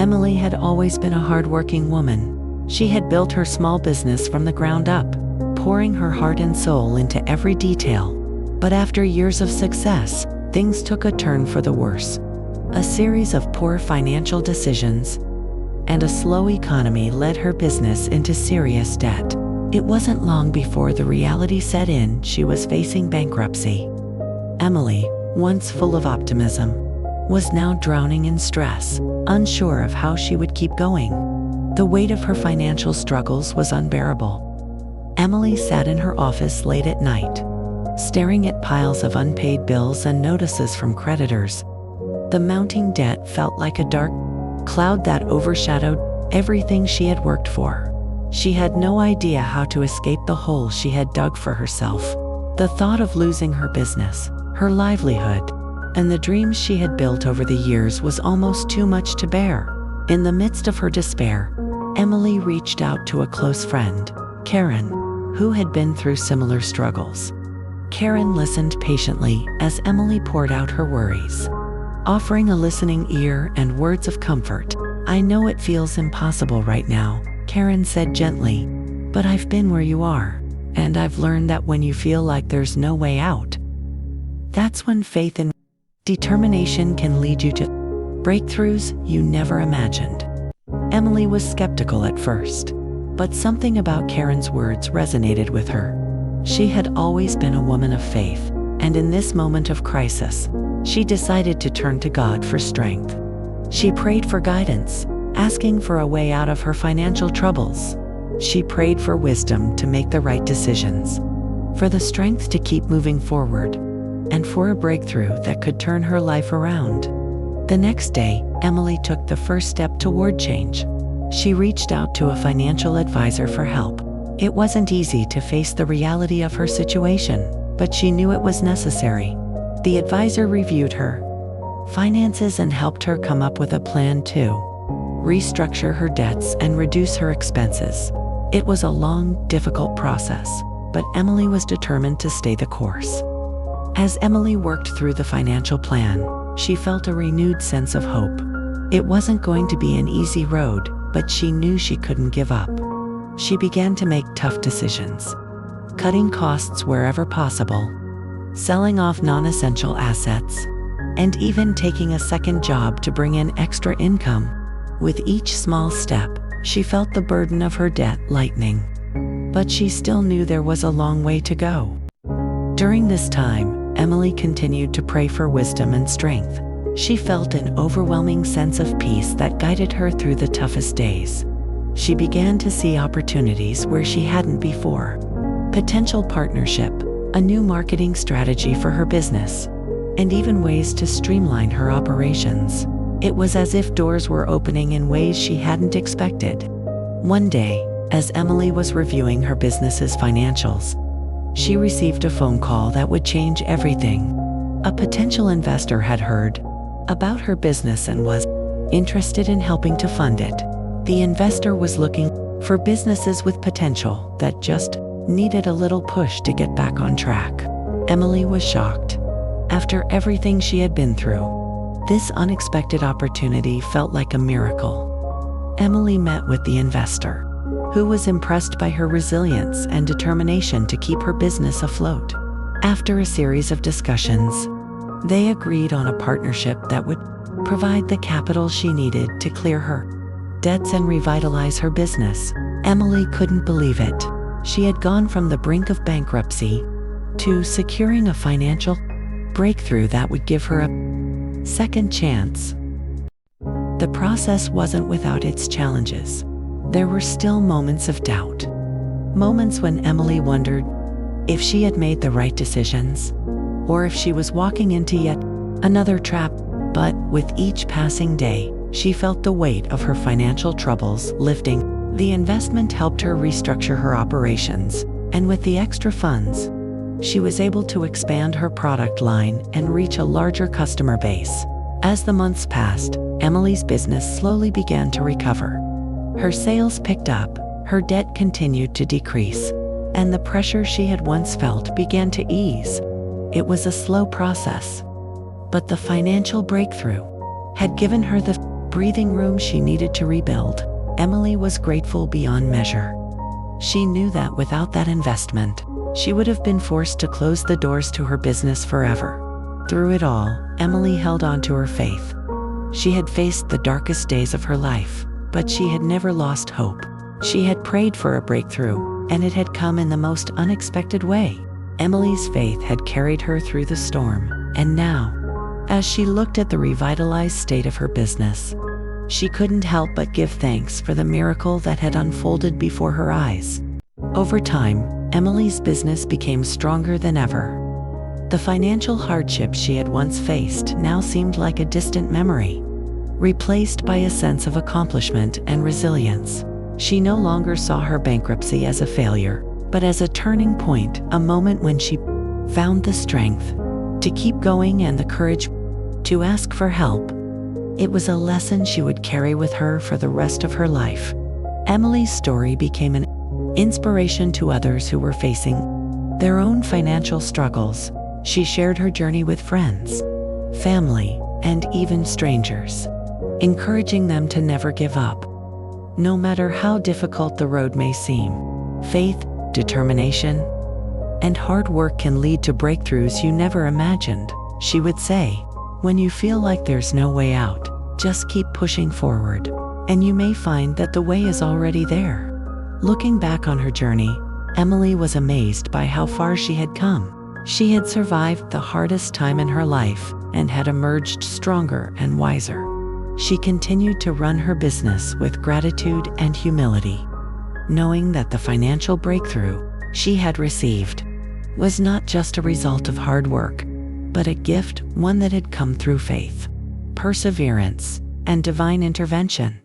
Emily had always been a hardworking woman. She had built her small business from the ground up, pouring her heart and soul into every detail. But after years of success, things took a turn for the worse. A series of poor financial decisions and a slow economy led her business into serious debt. It wasn't long before the reality set in. She was facing bankruptcy. Emily, once full of optimism, was now drowning in stress, unsure of how she would keep going. The weight of her financial struggles was unbearable. Emily sat in her office late at night, staring at piles of unpaid bills and notices from creditors. The mounting debt felt like a dark cloud that overshadowed everything she had worked for. She had no idea how to escape the hole she had dug for herself. The thought of losing her business, her livelihood, and the dreams she had built over the years was almost too much to bear. In the midst of her despair, Emily reached out to a close friend, Karen, who had been through similar struggles. Karen listened patiently as Emily poured out her worries, offering a listening ear and words of comfort. "I know it feels impossible right now," Karen said gently, "but I've been where you are, and I've learned that when you feel like there's no way out, that's when faith and determination can lead you to breakthroughs you never imagined." Emily was skeptical at first, but something about Karen's words resonated with her. She had always been a woman of faith, and in this moment of crisis, she decided to turn to God for strength. She prayed for guidance, asking for a way out of her financial troubles. She prayed for wisdom to make the right decisions, for the strength to keep moving forward, and for a breakthrough that could turn her life around. The next day, Emily took the first step toward change. She reached out to a financial advisor for help. It wasn't easy to face the reality of her situation, but she knew it was necessary. The advisor reviewed her finances and helped her come up with a plan to restructure her debts and reduce her expenses. It was a long, difficult process, but Emily was determined to stay the course. As Emily worked through the financial plan, she felt a renewed sense of hope. It wasn't going to be an easy road, but she knew she couldn't give up. She began to make tough decisions, cutting costs wherever possible, selling off non-essential assets, and even taking a second job to bring in extra income. With each small step, she felt the burden of her debt lightening. But she still knew there was a long way to go. During this time, Emily continued to pray for wisdom and strength. She felt an overwhelming sense of peace that guided her through the toughest days. She began to see opportunities where she hadn't before. Potential partnership, a new marketing strategy for her business, and even ways to streamline her operations. It was as if doors were opening in ways she hadn't expected. One day, as Emily was reviewing her business's financials, she received a phone call that would change everything. A potential investor had heard about her business and was interested in helping to fund it. The investor was looking for businesses with potential that just needed a little push to get back on track. Emily was shocked. After everything she had been through, this unexpected opportunity felt like a miracle. Emily met with the investor, who was impressed by her resilience and determination to keep her business afloat. After a series of discussions, they agreed on a partnership that would provide the capital she needed to clear her debts and revitalize her business. Emily couldn't believe it. She had gone from the brink of bankruptcy to securing a financial breakthrough that would give her a second chance. The process wasn't without its challenges. There were still moments of doubt. Moments when Emily wondered if she had made the right decisions, or if she was walking into yet another trap. But with each passing day, she felt the weight of her financial troubles lifting. The investment helped her restructure her operations, and with the extra funds, she was able to expand her product line and reach a larger customer base. As the months passed, Emily's business slowly began to recover. Her sales picked up, her debt continued to decrease, and the pressure she had once felt began to ease. It was a slow process, but the financial breakthrough had given her the breathing room she needed to rebuild, Emily was grateful beyond measure. She knew that without that investment, she would have been forced to close the doors to her business forever. Through it all, Emily held on to her faith. She had faced the darkest days of her life, but she had never lost hope. She had prayed for a breakthrough, and it had come in the most unexpected way. Emily's faith had carried her through the storm, and now, as she looked at the revitalized state of her business, she couldn't help but give thanks for the miracle that had unfolded before her eyes. Over time, Emily's business became stronger than ever. The financial hardships she had once faced now seemed like a distant memory, replaced by a sense of accomplishment and resilience. She no longer saw her bankruptcy as a failure, but as a turning point, a moment when she found the strength to keep going and the courage to ask for help. It was a lesson she would carry with her for the rest of her life. Emily's story became an inspiration to others who were facing their own financial struggles. She shared her journey with friends, family, and even strangers, encouraging them to never give up. No matter how difficult the road may seem, faith, determination, and hard work can lead to breakthroughs you never imagined. She would say, "When you feel like there's no way out, just keep pushing forward, and you may find that the way is already there." Looking back on her journey, Emily was amazed by how far she had come. She had survived the hardest time in her life and had emerged stronger and wiser. She continued to run her business with gratitude and humility, knowing that the financial breakthrough she had received was not just a result of hard work, but a gift, one that had come through faith, perseverance, and divine intervention.